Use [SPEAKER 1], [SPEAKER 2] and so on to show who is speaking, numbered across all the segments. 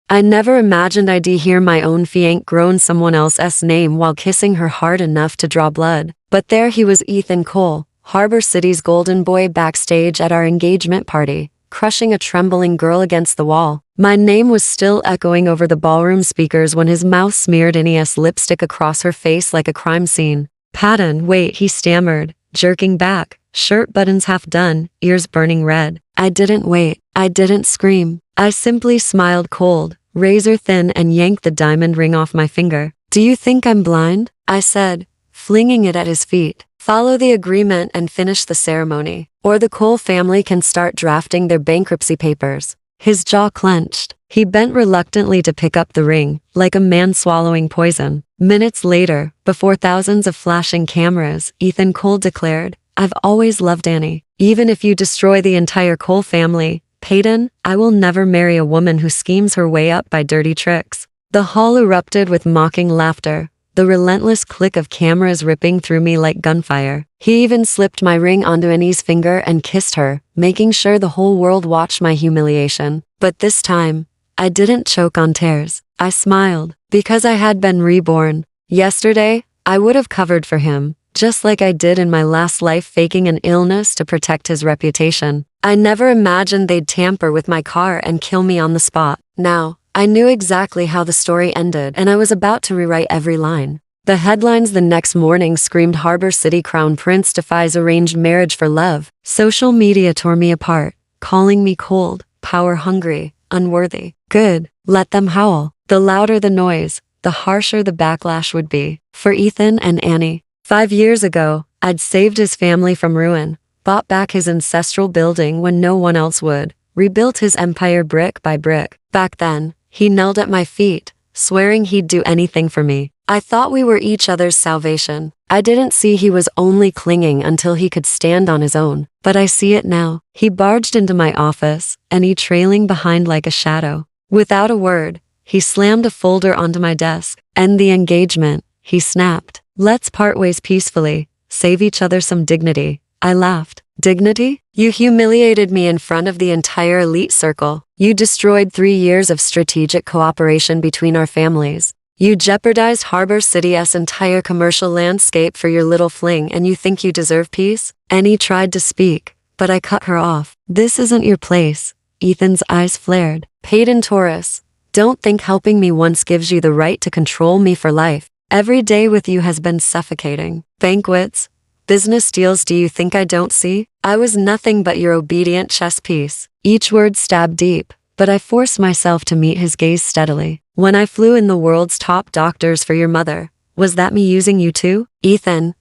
[SPEAKER 1] I never imagined I'd hear my own fiancé groan someone else's name while kissing her hard enough to draw blood. But there he was, Ethan Cole, Harbor City's golden boy, backstage at our engagement party, crushing a trembling girl against the wall. My name was still echoing over the ballroom speakers when his mouth smeared NES lipstick across her face like a crime scene. "Patton, wait," he stammered, jerking back, shirt buttons half done, ears burning red. I didn't wait. I didn't scream. I simply smiled cold, razor thin, and yanked the diamond ring off my finger. "Do you think I'm blind?" I said, flinging it at his feet. "Follow the agreement and finish the ceremony, or the Cole family can start drafting their bankruptcy papers." His jaw clenched. He bent reluctantly to pick up the ring, like a man swallowing poison. Minutes later, before thousands of flashing cameras, Ethan Cole declared, "I've always loved Annie. Even if you destroy the entire Cole family, Peyton, I will never marry a woman who schemes her way up by dirty tricks." The hall erupted with mocking laughter, the relentless click of cameras ripping through me like gunfire. He even slipped my ring onto Annie's finger and kissed her, making sure the whole world watched my humiliation. But this time, I didn't choke on tears. I smiled, because I had been reborn. Yesterday, I would have covered for him, just like I did in my last life, faking an illness to protect his reputation. I never imagined they'd tamper with my car and kill me on the spot. Now, I knew exactly how the story ended, and I was about to rewrite every line. The headlines the next morning screamed, "Harbor City Crown Prince defies arranged marriage for love." Social media tore me apart, calling me cold, power-hungry, unworthy. Good, let them howl. The louder the noise, the harsher the backlash would be. For Ethan and Annie, 5 years ago, I'd saved his family from ruin, bought back his ancestral building when no one else would, rebuilt his empire brick by brick. Back then, he knelt at my feet, swearing he'd do anything for me. I thought we were each other's salvation. I didn't see he was only clinging until he could stand on his own. But I see it now. He barged into my office, Annie trailing behind like a shadow. Without a word, he slammed a folder onto my desk. "End the engagement," he snapped. "Let's part ways peacefully, save each other some dignity." I laughed. "Dignity? You humiliated me in front of the entire elite circle. You destroyed 3 years of strategic cooperation between our families. You jeopardized Harbor City's entire commercial landscape for your little fling, and you think you deserve peace?" Annie tried to speak, but I cut her off. "This isn't your place." Ethan's eyes flared. "Peyton Taurus, don't think helping me once gives you the right to control me for life. Every day with you has been suffocating. Banquets, business deals, do you think I don't see? I was nothing but your obedient chess piece." Each word stabbed deep, but I forced myself to meet his gaze steadily. "When I flew in the world's top doctors for your mother, was that me using you too? Ethan,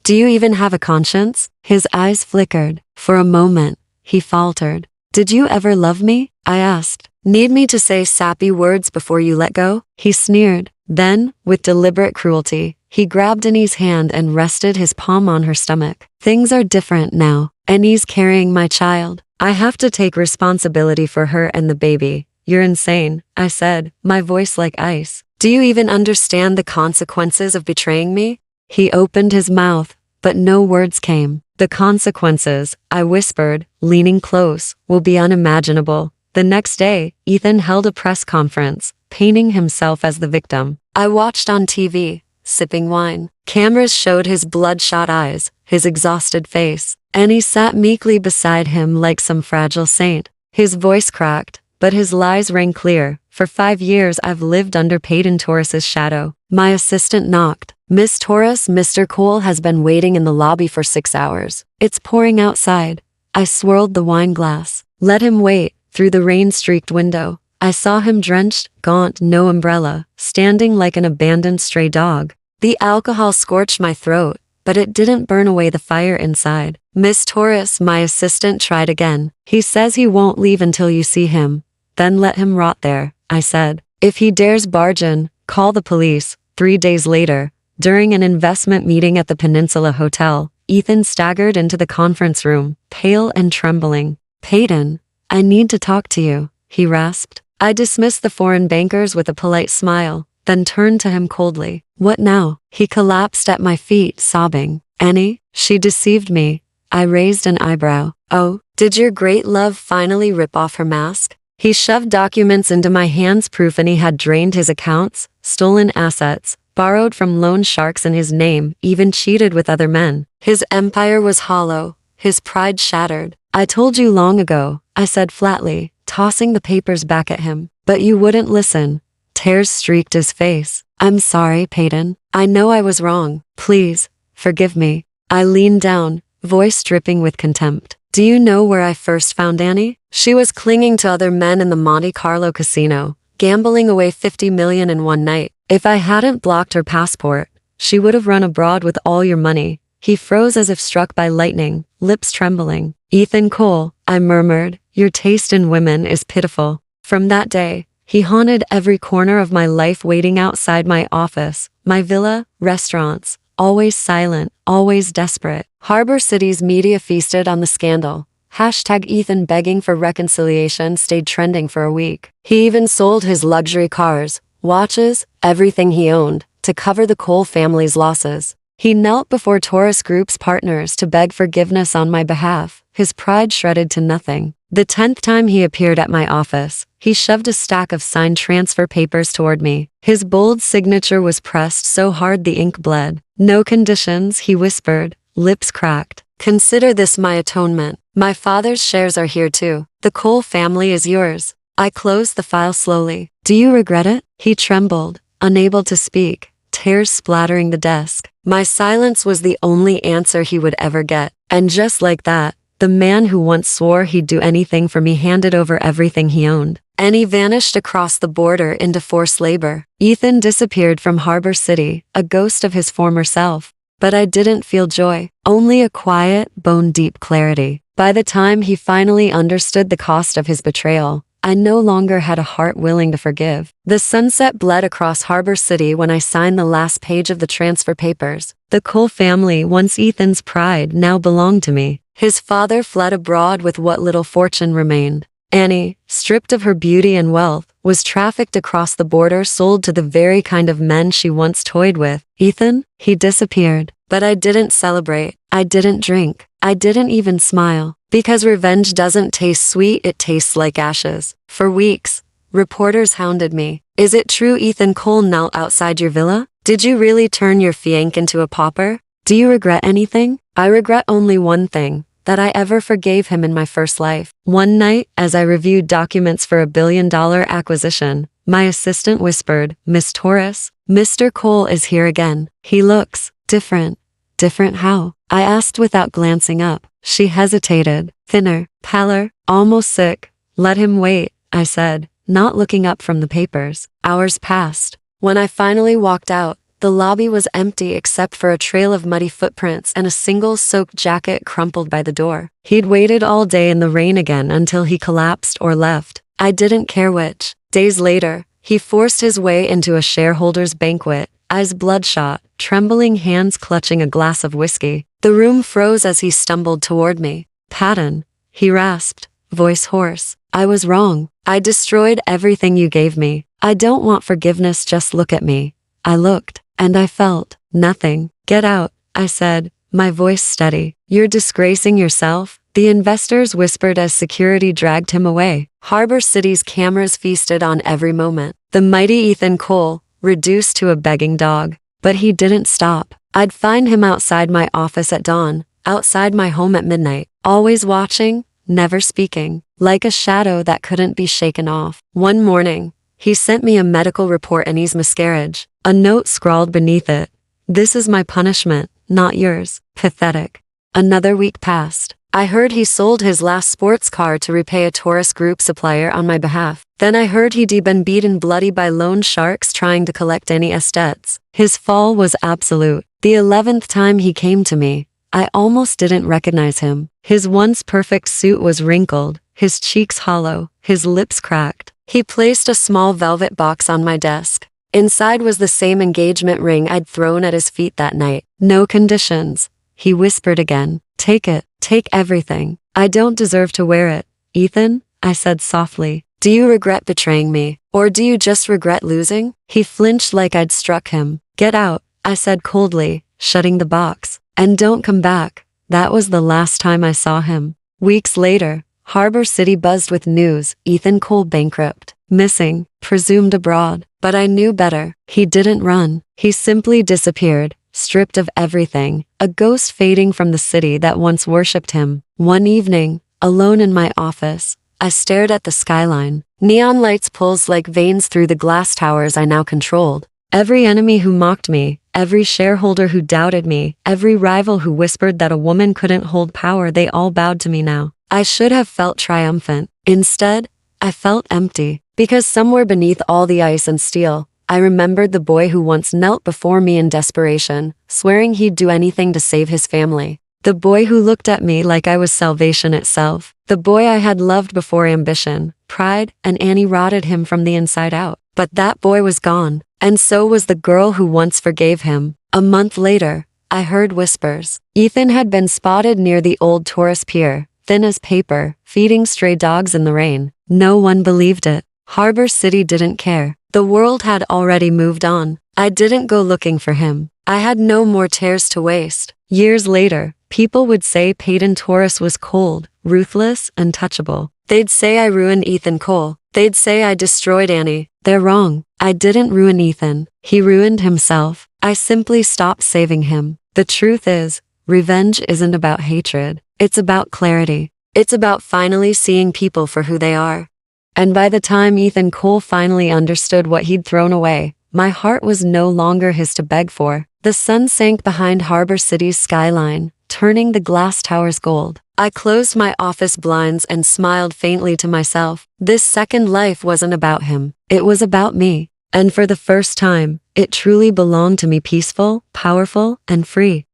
[SPEAKER 1] do you even have a conscience?" His eyes flickered. For a moment, he faltered. "Did you ever love me?" I asked. "Need me to say sappy words before you let go?" He sneered. Then, with deliberate cruelty, he grabbed Annie's hand and rested his palm on her stomach. "Things are different now. Annie's carrying my child. I have to take responsibility for her and the baby." "You're insane," I said, my voice like ice. "Do you even understand the consequences of betraying me?" He opened his mouth, but no words came. "The consequences," I whispered, leaning close, "will be unimaginable." The next day, Ethan held a press conference, painting himself as the victim. I watched on TV, sipping wine. Cameras showed his bloodshot eyes, his exhausted face. Annie sat meekly beside him like some fragile saint. His voice cracked, but his lies rang clear. "For 5 years I've lived under Peyton Taurus's shadow." My assistant knocked. "Miss Taurus, Mr. Cole has been waiting in the lobby for 6 hours. It's pouring outside." I swirled the wine glass. "Let him wait." Through the rain-streaked window, I saw him drenched, gaunt, no umbrella, standing like an abandoned stray dog. The alcohol scorched my throat, but it didn't burn away the fire inside. "Miss Taurus," my assistant tried again. "He says he won't leave until you see him." "Then let him rot there," I said. "If he dares barge in, call the police." 3 days later, during an investment meeting at the Peninsula Hotel, Ethan staggered into the conference room, pale and trembling. "Peyton, I need to talk to you," he rasped. I dismissed the foreign bankers with a polite smile, then turned to him coldly. "What now?" He collapsed at my feet, sobbing. "Annie, she deceived me." I raised an eyebrow. "Oh, did your great love finally rip off her mask?" He shoved documents into my hands, proof and he had drained his accounts, stolen assets, borrowed from loan sharks in his name, even cheated with other men. His empire was hollow, his pride shattered. I told you long ago, I said flatly, tossing the papers back at him. But you wouldn't listen. Tears streaked his face. I'm sorry, Peyton. I know I was wrong. Please, forgive me. I leaned down, voice dripping with contempt. Do you know where I first found Annie? She was clinging to other men in the Monte Carlo casino, gambling away $50 million in one night. If I hadn't blocked her passport, she would have run abroad with all your money. He froze as if struck by lightning, lips trembling. Ethan Cole, I murmured, your taste in women is pitiful. From that day, he haunted every corner of my life, waiting outside my office, my villa, restaurants, always silent, always desperate. Harbor City's media feasted on the scandal. Hashtag Ethan begging for reconciliation stayed trending for a week. He even sold his luxury cars, watches, everything he owned, to cover the Cole family's losses. He knelt before Taurus Group's partners to beg forgiveness on my behalf, his pride shredded to nothing. The 10th time he appeared at my office, he shoved a stack of signed transfer papers toward me. His bold signature was pressed so hard the ink bled. No conditions, he whispered, lips cracked. Consider this my atonement. My father's shares are here too. The Cole family is yours. I closed the file slowly. Do you regret it? He trembled, unable to speak, tears splattering the desk. My silence was the only answer he would ever get. And just like that, the man who once swore he'd do anything for me handed over everything he owned. And he vanished across the border into forced labor. Ethan disappeared from Harbor City, a ghost of his former self. But I didn't feel joy, only a quiet, bone-deep clarity. By the time he finally understood the cost of his betrayal, I no longer had a heart willing to forgive. The sunset bled across Harbor City when I signed the last page of the transfer papers. The Cole family, once Ethan's pride, now belonged to me. His father fled abroad with what little fortune remained. Annie, stripped of her beauty and wealth, was trafficked across the border, sold to the very kind of men she once toyed with. Ethan, he disappeared. But I didn't celebrate. I didn't drink. I didn't even smile. Because revenge doesn't taste sweet, it tastes like ashes. For weeks, reporters hounded me. Is it true Ethan Cole knelt outside your villa? Did you really turn your fiancé into a pauper? Do you regret anything? I regret only one thing. That I ever forgave him in my first life. One night, as I reviewed documents for a $1 billion acquisition, my assistant whispered, Miss Taurus, Mr. Cole is here again. He looks different. Different how? I asked without glancing up. She hesitated, thinner, paler, almost sick. Let him wait, I said, not looking up from the papers. Hours passed. When I finally walked out, the lobby was empty except for a trail of muddy footprints and a single soaked jacket crumpled by the door. He'd waited all day in the rain again until he collapsed or left. I didn't care which. Days later, he forced his way into a shareholders' banquet, eyes bloodshot, trembling hands clutching a glass of whiskey. The room froze as he stumbled toward me. Patton, he rasped, voice hoarse. I was wrong. I destroyed everything you gave me. I don't want forgiveness, just look at me. I looked. And I felt nothing. Get out, I said, my voice steady. You're disgracing yourself, the investors whispered as security dragged him away. Harbor City's cameras feasted on every moment. The mighty Ethan Cole, reduced to a begging dog. But he didn't stop. I'd find him outside my office at dawn, outside my home at midnight, always watching, never speaking, like a shadow that couldn't be shaken off. One morning, he sent me a medical report on his miscarriage. A note scrawled beneath it. This is my punishment, not yours. Pathetic. Another week passed. I heard he sold his last sports car to repay a Taurus Group supplier on my behalf. Then I heard he'd been beaten bloody by loan sharks trying to collect Annie's debts. His fall was absolute. The 11th time he came to me, I almost didn't recognize him. His once perfect suit was wrinkled, his cheeks hollow, his lips cracked. He placed a small velvet box on my desk. Inside was the same engagement ring I'd thrown at his feet that night. No conditions. He whispered again. Take it. Take everything. I don't deserve to wear it. Ethan, I said softly. Do you regret betraying me? Or do you just regret losing? He flinched like I'd struck him. Get out, I said coldly, shutting the box. And don't come back. That was the last time I saw him. Weeks later, Harbor City buzzed with news: Ethan Cole bankrupt, missing, presumed abroad. But I knew better. He didn't run. He simply disappeared, stripped of everything, a ghost fading from the city that once worshipped him. One evening, alone in my office, I stared at the skyline. Neon lights pulsed like veins through the glass towers I now controlled. Every enemy who mocked me, every shareholder who doubted me, every rival who whispered that a woman couldn't hold power, they all bowed to me now. I should have felt triumphant. Instead, I felt empty. Because somewhere beneath all the ice and steel, I remembered the boy who once knelt before me in desperation, swearing he'd do anything to save his family. The boy who looked at me like I was salvation itself. The boy I had loved before ambition, pride, and Annie rotted him from the inside out. But that boy was gone, and so was the girl who once forgave him. A month later, I heard whispers. Ethan had been spotted near the old tourist pier, thin as paper, feeding stray dogs in the rain. No one believed it. Harbor City didn't care. The world had already moved on. I didn't go looking for him. I had no more tears to waste. Years later, people would say Peyton Torres was cold, ruthless, untouchable. They'd say I ruined Ethan Cole. They'd say I destroyed Annie. They're wrong. I didn't ruin Ethan. He ruined himself. I simply stopped saving him. The truth is, revenge isn't about hatred. It's about clarity. It's about finally seeing people for who they are. And by the time Ethan Cole finally understood what he'd thrown away, my heart was no longer his to beg for. The sun sank behind Harbor City's skyline, turning the glass towers gold. I closed my office blinds and smiled faintly to myself. This second life wasn't about him. It was about me. And for the first time, it truly belonged to me, peaceful, powerful, and free.